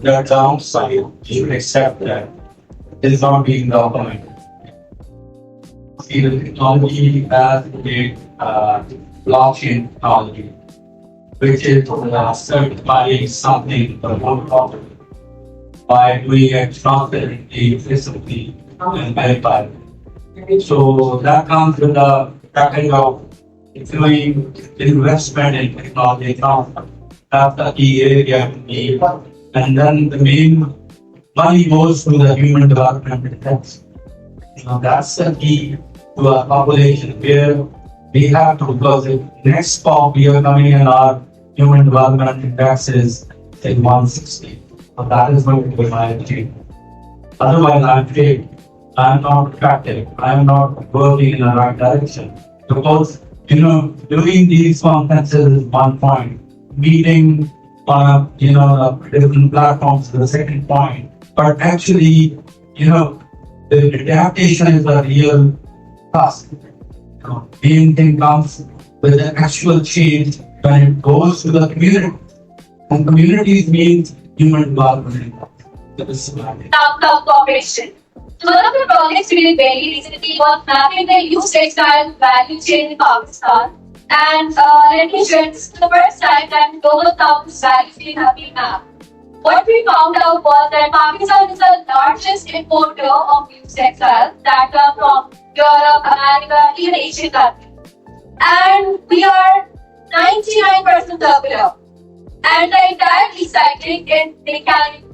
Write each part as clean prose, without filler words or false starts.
The downside, you should accept that is not being documented. See, the technology as a blockchain technology, which is certifying something for one property by doing it transparently, physically, and verified. So that comes with a kind of doing investment in technology that's the key area to me. And then the main money goes to the human development index. That's the key to our population where we have to, because the next COP we are coming in our human development index is 160. So that is going to be my achievement. Otherwise, I'm fake. I'm not attractive. I'm not working in the right direction. Because, doing these conferences is one point. Meeting on different platforms is the second point. But actually, the adaptation is a real task. Main thing comes with the actual change when it goes to the community. And communities means human development. Top cooperation. So one of the projects we did very recently was mapping the youth textile value chain in Pakistan. And let me share, this is the first time that global South's value chain have been mapped. What we found out was that Pakistan is the largest importer of youth textiles that come from Europe, America, even Asian countries. And we are 99% circular. And the entire recycling is mechanical.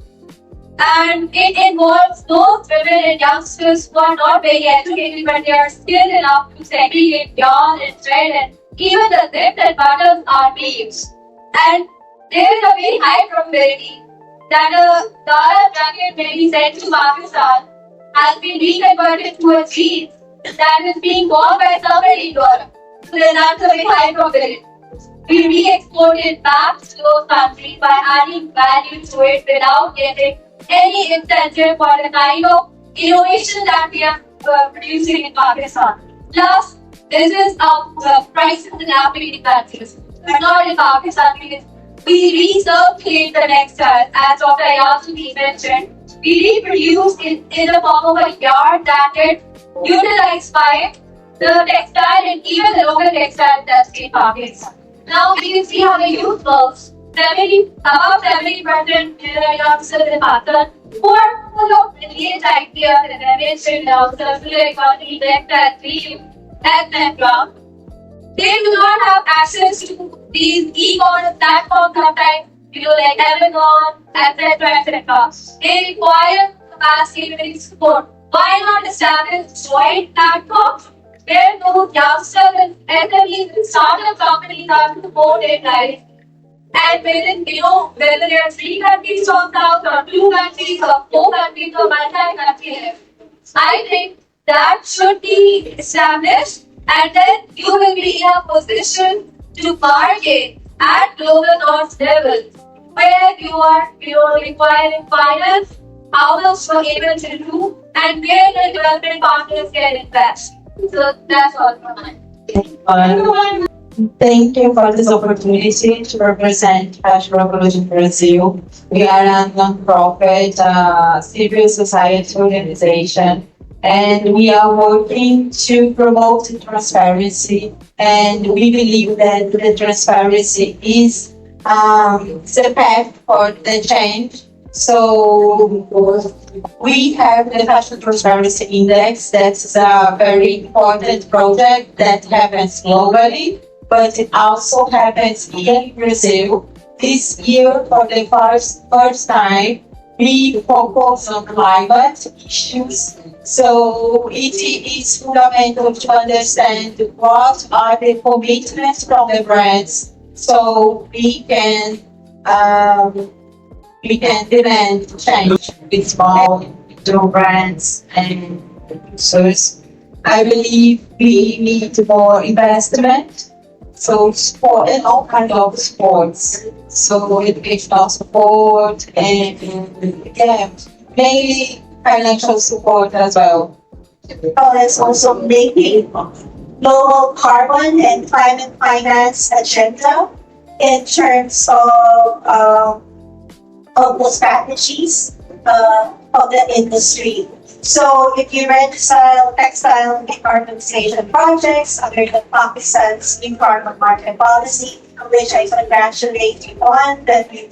And it involves those women and youngsters who are not very educated, but they are skilled enough to segregate yarn and thread, and even the zip and buttons are weaves. And there is a very high probability that a Zara jacket may be sent to Pakistan has been reconverted to a jeans that is being worn by somebody in Europe. So then that's a very high probability. We re-export it back to those countries by adding value to it without getting any incentive for the kind of innovation that we are producing in Pakistan. Plus, this is our prices in African countries, but not in Pakistan, because we recirculate the textiles, as Dr. Ayasuddin mentioned. We reproduce it in the form of a yarn that gets utilized by the textile and even the local textile industry in Pakistan. Now you can see how the youth works. About 70% youngsters in Pakistan who are full of brilliant ideas and invention now, circular economy, textile, etc. They do not have access to these e-commerce platforms sometimes, like Amazon, etc. They require capacity to support. Why not establish joint platforms where those youngsters and SMEs and startup companies are supported directly? And within, whether there are 3 countries from South or 2 countries or 4 countries or multi-country, I think that should be established, and then you will be in a position to bargain at global north level where you are requiring finance, how much you are able to do, and where the development partners can invest. So that's all from me. Thank you for this opportunity to represent Fashion Revolution Brazil. We are a non-profit civil society organization, and we are working to promote transparency. And we believe that the transparency is the path for the change. So we have the Fashion Transparency Index. That's a very important project that happens globally, but it also happens here in Brazil. This year, for the first time, we focus on climate issues. So it is fundamental to understand what are the commitments from the brands, so we can demand change with small brands and producers. I believe we need more investment. So sport and all kinds of sports. So educational support and mainly financial support as well. Is also making global carbon and climate finance agenda in terms of of the strategies of the industry. So if you read textile decarbonization projects under the Pakistan's new carbon market policy, which I congratulate you on, that we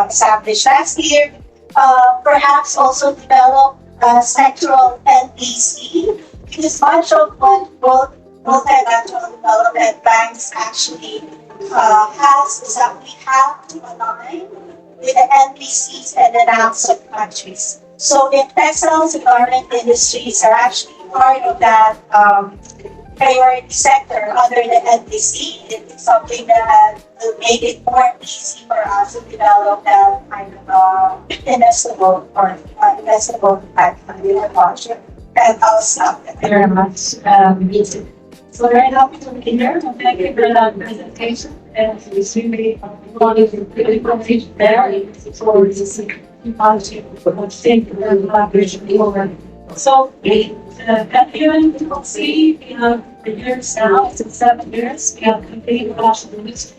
established last year, perhaps also develop a sectoral NDC, because much of what multilateral development banks actually has is that we have to align with the NDCs and the NAMs of countries. So if textiles and garment industries are actually part of that priority sector under the NDC, it's something that will make it more easy for us to develop that kind of investable project. And I'll stop there. Thank you very much. So very happy to be here. Thank you for that presentation. And it's really wanted to really complete there for this technology for state collaboration program. So at UN, you will see we have the years now, it's 7 years, we have completed national industry.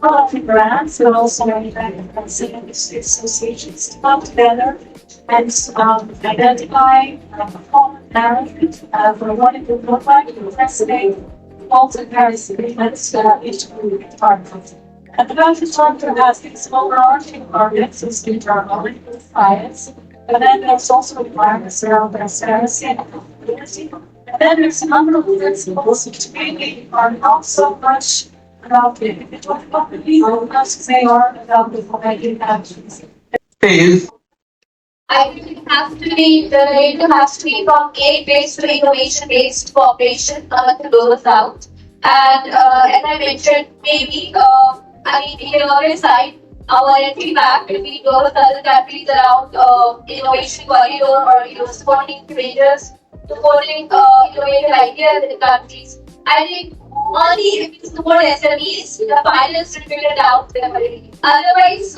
Grants, but also manufacturing industry associations to come together and identify a common narrative for what it would look like to investigate also Paris agreements each department. At the Paris Charter has these overarching targets as determined with science, but then there's also requirements around transparency and accountability. And then there's a number of principles which really are not so much about the individual company, or as they are about the collective actions. I think it has to be, the data has to be from aid-based to innovation-based cooperation to go south. And as I mentioned, maybe, we can always cite our entry back if we go with other countries around innovation corridor or supporting creators, supporting innovative ideas in the countries. I think only if we support SMEs, the finance will figure it out. Otherwise,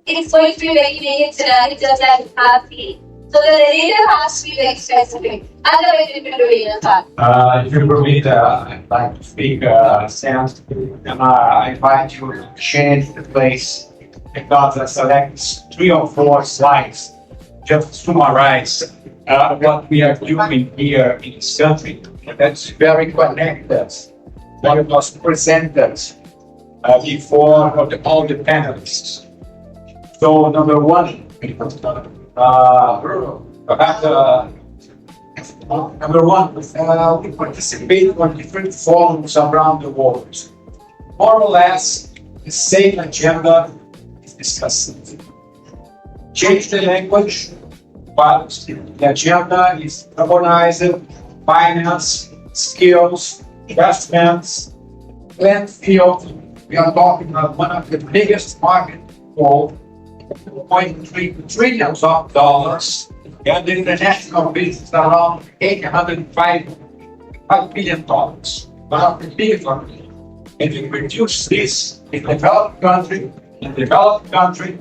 it's going to be very vague scenario, just like it has been. So the data has to be very specific. Otherwise, it will be very hard. If you permit, I'd like to speak, Sam, and I invite you to change the place because I select 3 or 4 slides just to summarize what we are doing here in this country. That's very connected. What was presented before all the panelists. So number 1, we participate on different forums around the world. More or less, the same agenda is discussed. Change the language, but the agenda is urbanizing, finance, skills, investments, landfill. We are talking about one of the biggest markets for $2.3 trillion, and the international business around $805 billion. One of the biggest ones. And we reduce this in developed country, and developed country.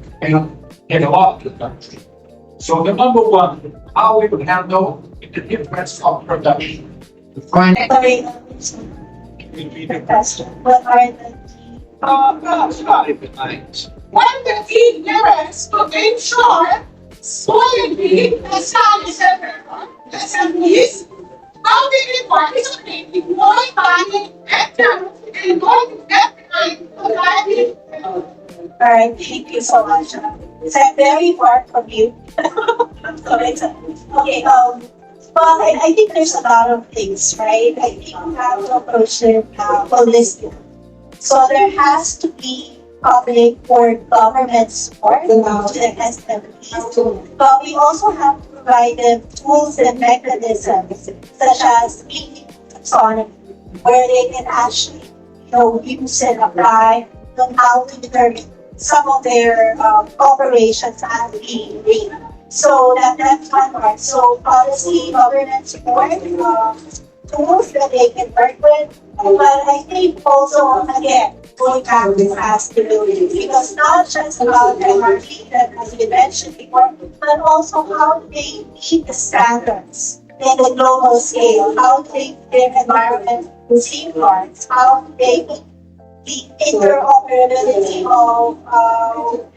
So the number 1, how we would handle the difference of production. What are the key? One of the key areas to ensure quality SMEs, how they can participate in more planning and more development. Alright, thank you so much. It's very far from you. Okay, well, I think there's a lot of things, right? I think we have to approach it holistically. So there has to be public or government support to the SMEs, but we also have to provide them tools and mechanisms such as taxonomy, where they can actually, use and apply on how to determine some of their operations as being green. So that's one part. So policy, government support, tools that they can work with. But I think also, again, going back to sustainability, because not just about MRP that has been mentioned before, but also how they meet the standards in the global scale, how they meet their environment safeguards, how they meet the interoperability of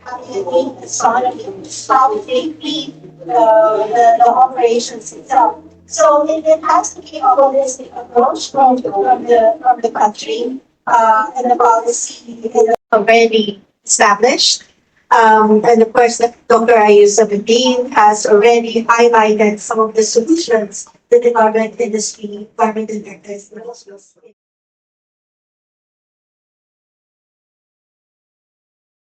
having a green economy, how they treat the operations itself. So it has to be a holistic approach from the country and the policy is already established. And of course, Dr. Ayuso 17 has already highlighted some of the solutions that the garment industry, garment and textiles